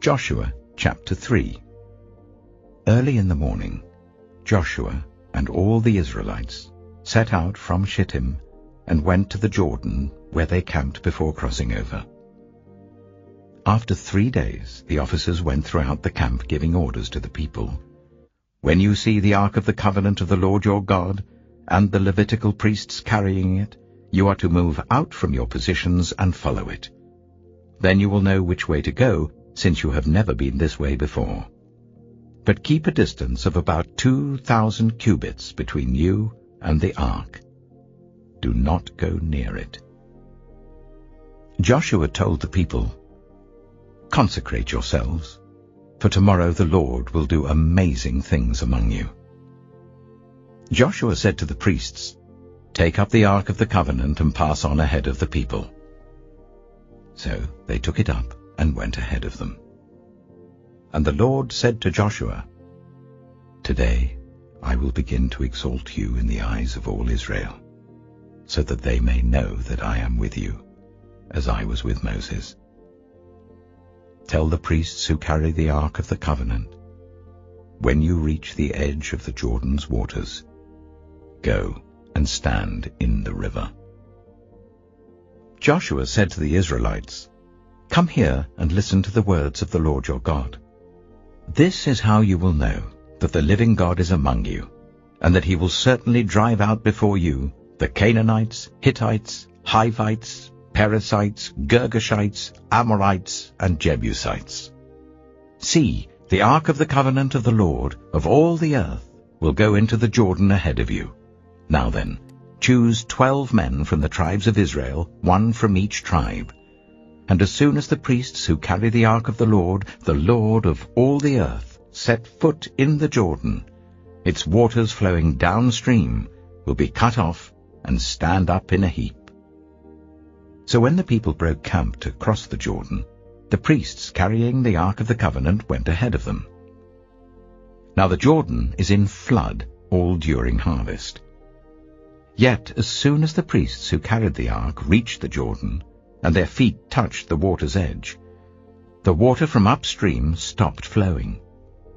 Joshua chapter 3. Early in the morning, Joshua and all the Israelites set out from Shittim and went to the Jordan, where they camped before crossing over. After 3 days, the officers went throughout the camp giving orders to the people. When you see the ark of the covenant of the Lord your God, and the Levitical priests carrying it, you are to move out from your positions and follow it. Then you will know which way to go, since you have never been this way before. But keep a distance of about 2,000 cubits between you and the ark. Do not go near it. Joshua told the people, "Consecrate yourselves, for tomorrow the Lord will do amazing things among you." Joshua said to the priests, "Take up the ark of the covenant and pass on ahead of the people." So they took it up and went ahead of them. And the Lord said to Joshua, "Today I will begin to exalt you in the eyes of all Israel, so that they may know that I am with you, as I was with Moses. Tell the priests who carry the ark of the covenant, when you reach the edge of the Jordan's waters, go and stand in the river." Joshua said to the Israelites, "Come here and listen to the words of the Lord your God. This is how you will know that the living God is among you, and that he will certainly drive out before you the Canaanites, Hittites, Hivites, Perizzites, Girgashites, Amorites, and Jebusites. See, the ark of the covenant of the Lord of all the earth will go into the Jordan ahead of you. Now then, choose 12 men from the tribes of Israel, 1 from each tribe. And as soon as the priests who carry the ark of the Lord of all the earth, set foot in the Jordan, its waters flowing downstream will be cut off and stand up in a heap." So when the people broke camp to cross the Jordan, the priests carrying the ark of the covenant went ahead of them. Now the Jordan is in flood all during harvest. Yet as soon as the priests who carried the ark reached the Jordan, and their feet touched the water's edge, the water from upstream stopped flowing.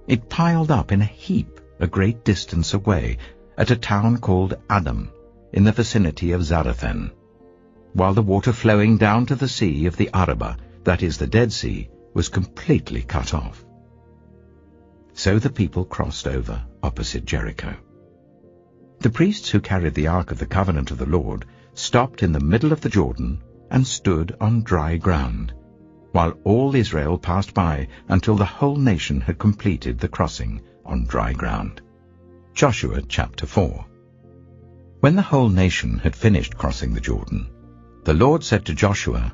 It piled up in a heap a great distance away at a town called Adam, in the vicinity of Zarethan, while the water flowing down to the sea of the Arabah, that is the Dead Sea, was completely cut off. So the people crossed over opposite Jericho. The priests who carried the ark of the covenant of the Lord stopped in the middle of the Jordan and stood on dry ground, while all Israel passed by until the whole nation had completed the crossing on dry ground. Joshua chapter 4. When the whole nation had finished crossing the Jordan, the Lord said to Joshua,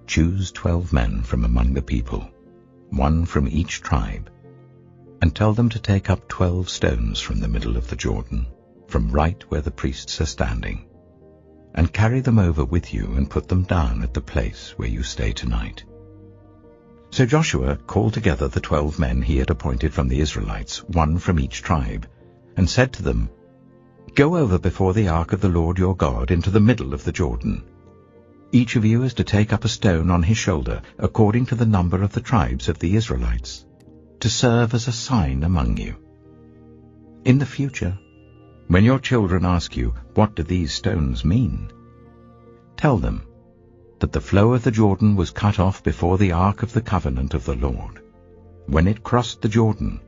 "Choose 12 men from among the people, 1 from each tribe, and tell them to take up 12 stones from the middle of the Jordan, from right where the priests are standing, and carry them over with you and put them down at the place where you stay tonight." So Joshua called together the 12 men he had appointed from the Israelites, 1 from each tribe, and said to them, "Go over before the ark of the Lord your God into the middle of the Jordan. Each of you is to take up a stone on his shoulder, according to the number of the tribes of the Israelites, to serve as a sign among you. In the future, when your children ask you, 'What do these stones mean?' tell them that the flow of the Jordan was cut off before the ark of the covenant of the Lord. When it crossed the Jordan,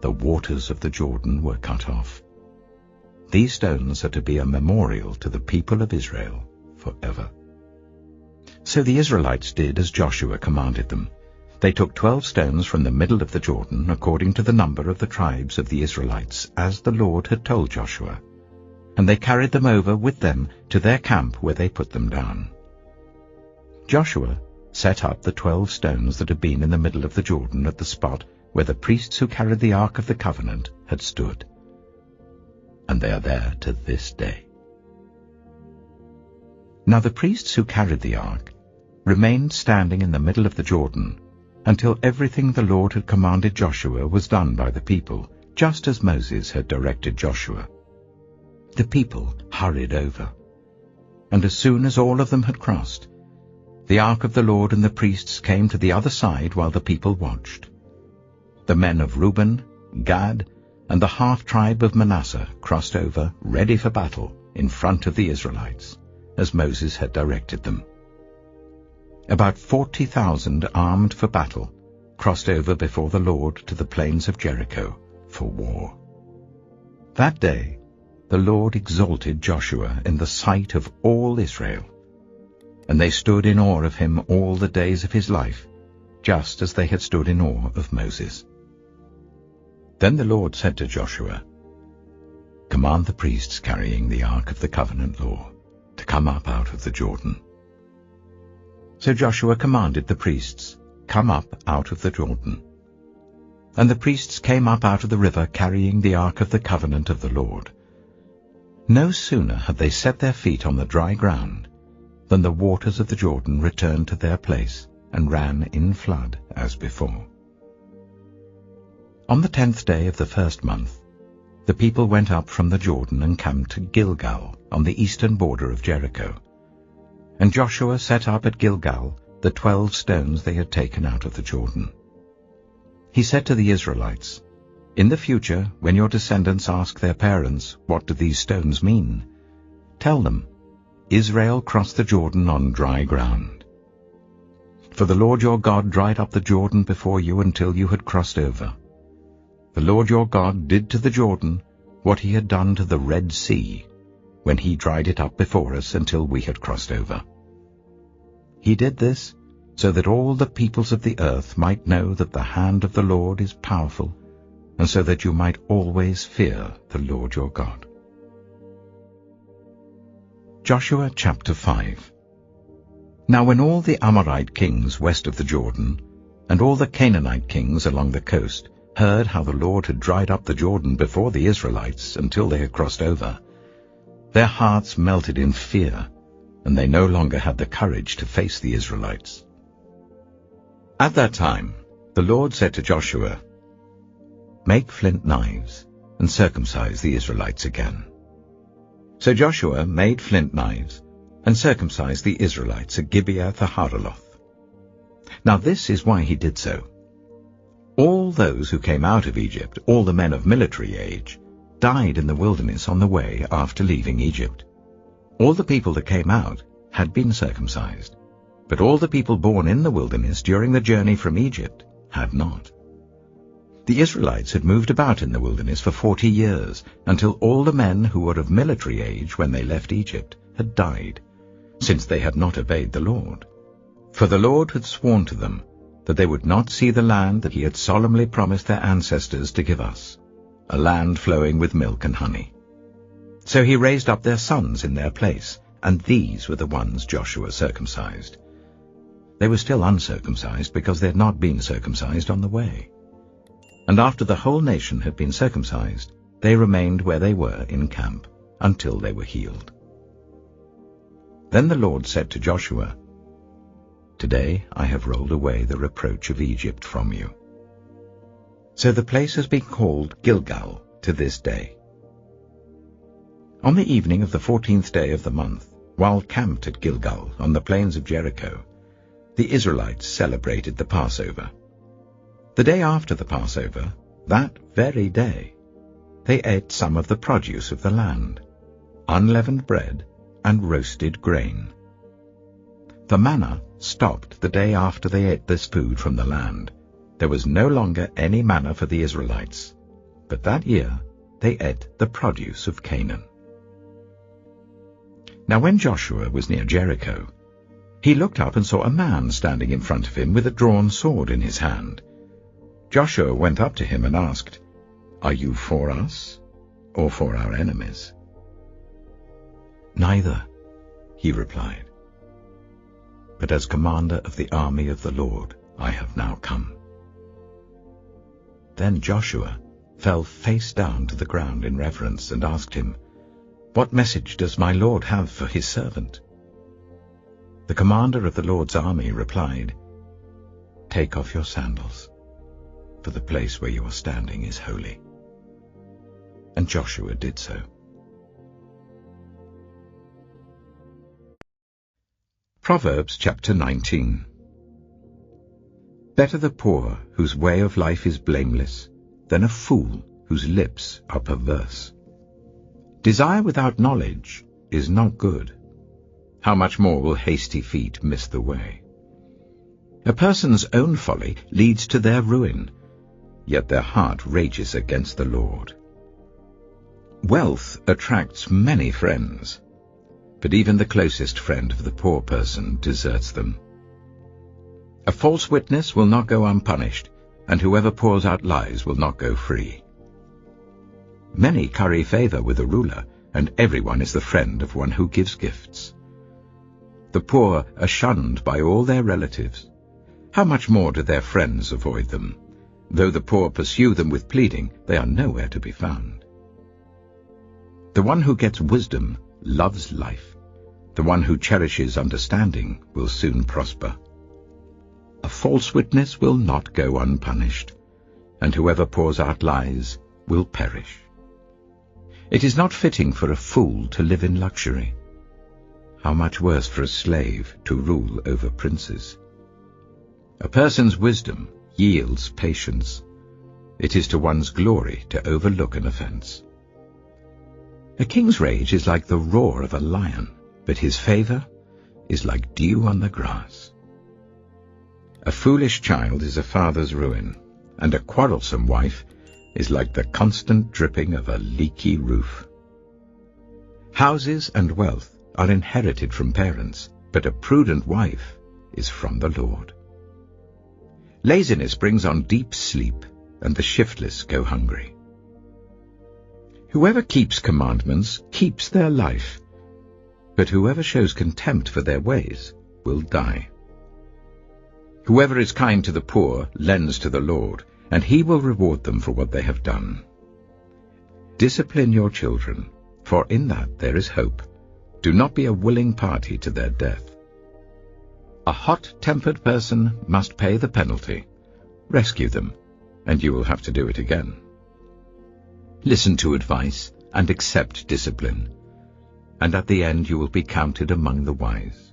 the waters of the Jordan were cut off. These stones are to be a memorial to the people of Israel forever." So the Israelites did as Joshua commanded them. They took 12 stones from the middle of the Jordan, according to the number of the tribes of the Israelites, as the Lord had told Joshua, and they carried them over with them to their camp, where they put them down. Joshua set up the 12 stones that had been in the middle of the Jordan at the spot where the priests who carried the ark of the covenant had stood, and they are there to this day. Now the priests who carried the ark remained standing in the middle of the Jordan until everything the Lord had commanded Joshua was done by the people, just as Moses had directed Joshua. The people hurried over, and as soon as all of them had crossed, the ark of the Lord and the priests came to the other side while the people watched. The men of Reuben, Gad, and the half-tribe of Manasseh crossed over, ready for battle, in front of the Israelites, as Moses had directed them. About 40,000 armed for battle crossed over before the Lord to the plains of Jericho for war. That day the Lord exalted Joshua in the sight of all Israel, and they stood in awe of him all the days of his life, just as they had stood in awe of Moses. Then the Lord said to Joshua, "Command the priests carrying the ark of the covenant law to come up out of the Jordan." So Joshua commanded the priests, "Come up out of the Jordan." And the priests came up out of the river carrying the ark of the covenant of the Lord. No sooner had they set their feet on the dry ground than the waters of the Jordan returned to their place and ran in flood as before. On the 10th day of the first month, the people went up from the Jordan and camped to Gilgal on the eastern border of Jericho. And Joshua set up at Gilgal the 12 stones they had taken out of the Jordan. He said to the Israelites, "In the future, when your descendants ask their parents, 'What do these stones mean?' tell them, 'Israel crossed the Jordan on dry ground.' For the Lord your God dried up the Jordan before you until you had crossed over. The Lord your God did to the Jordan what he had done to the Red Sea, when he dried it up before us until we had crossed over. He did this so that all the peoples of the earth might know that the hand of the Lord is powerful, and so that you might always fear the Lord your God." Joshua chapter 5. Now when all the Amorite kings west of the Jordan, and all the Canaanite kings along the coast, heard how the Lord had dried up the Jordan before the Israelites until they had crossed over, their hearts melted in fear, and they no longer had the courage to face the Israelites. At that time the Lord said to Joshua, "Make flint knives and circumcise the Israelites again." So Joshua made flint knives and circumcised the Israelites at Gibeah-the-Haaraloth. Now this is why he did so. All those who came out of Egypt, all the men of military age, died in the wilderness on the way after leaving Egypt. All the people that came out had been circumcised, but all the people born in the wilderness during the journey from Egypt had not. The Israelites had moved about in the wilderness for 40 years, until all the men who were of military age when they left Egypt had died, since they had not obeyed the Lord. For the Lord had sworn to them that they would not see the land that he had solemnly promised their ancestors to give us, a land flowing with milk and honey. So he raised up their sons in their place, and these were the ones Joshua circumcised. They were still uncircumcised because they had not been circumcised on the way. And after the whole nation had been circumcised, they remained where they were in camp until they were healed. Then the Lord said to Joshua, "Today I have rolled away the reproach of Egypt from you." So the place has been called Gilgal to this day. On the evening of the 14th day of the month, while camped at Gilgal on the plains of Jericho, the Israelites celebrated the Passover. The day after the Passover, that very day, they ate some of the produce of the land, unleavened bread and roasted grain. The manna stopped the day after they ate this food from the land. There was no longer any manna for the Israelites, but that year they ate the produce of Canaan. Now when Joshua was near Jericho, he looked up and saw a man standing in front of him with a drawn sword in his hand. Joshua went up to him and asked, "Are you for us or for our enemies?" "Neither," he replied, "but as commander of the army of the Lord I have now come." Then Joshua fell face down to the ground in reverence and asked him, "What message does my Lord have for his servant?" The commander of the Lord's army replied, "Take off your sandals, for the place where you are standing is holy." And Joshua did so. Proverbs chapter 19. Better the poor whose way of life is blameless than a fool whose lips are perverse. Desire without knowledge is not good. How much more will hasty feet miss the way? A person's own folly leads to their ruin, yet their heart rages against the Lord. Wealth attracts many friends, but even the closest friend of the poor person deserts them. A false witness will not go unpunished, and whoever pours out lies will not go free. Many curry favor with a ruler, and everyone is the friend of one who gives gifts. The poor are shunned by all their relatives. How much more do their friends avoid them? Though the poor pursue them with pleading, they are nowhere to be found. The one who gets wisdom loves life. The one who cherishes understanding will soon prosper. A false witness will not go unpunished, and whoever pours out lies will perish. It is not fitting for a fool to live in luxury. How much worse for a slave to rule over princes? A person's wisdom yields patience. It is to one's glory to overlook an offense. A king's rage is like the roar of a lion, but his favor is like dew on the grass. A foolish child is a father's ruin, and a quarrelsome wife is like the constant dripping of a leaky roof. Houses and wealth are inherited from parents, but a prudent wife is from the Lord. Laziness brings on deep sleep, and the shiftless go hungry. Whoever keeps commandments keeps their life, but whoever shows contempt for their ways will die. Whoever is kind to the poor lends to the Lord, and he will reward them for what they have done. Discipline your children, for in that there is hope. Do not be a willing party to their death. A hot-tempered person must pay the penalty. Rescue them, and you will have to do it again. Listen to advice and accept discipline, and at the end you will be counted among the wise.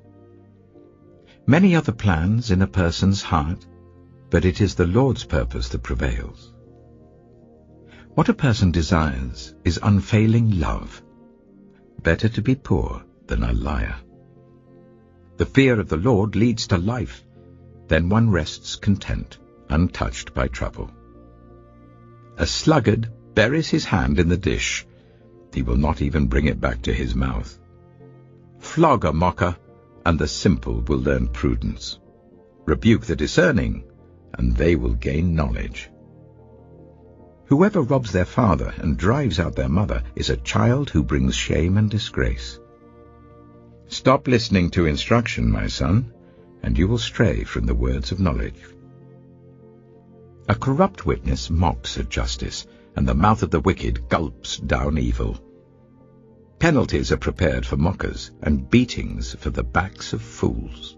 Many are the plans in a person's heart, but it is the Lord's purpose that prevails. What a person desires is unfailing love. Better to be poor than a liar. The fear of the Lord leads to life, then one rests content, untouched by trouble. A sluggard buries his hand in the dish. He will not even bring it back to his mouth. Flog a mocker, and the simple will learn prudence. Rebuke the discerning, and they will gain knowledge. Whoever robs their father and drives out their mother is a child who brings shame and disgrace. Stop listening to instruction, my son, and you will stray from the words of knowledge. A corrupt witness mocks at justice, and the mouth of the wicked gulps down evil. Penalties are prepared for mockers, and beatings for the backs of fools.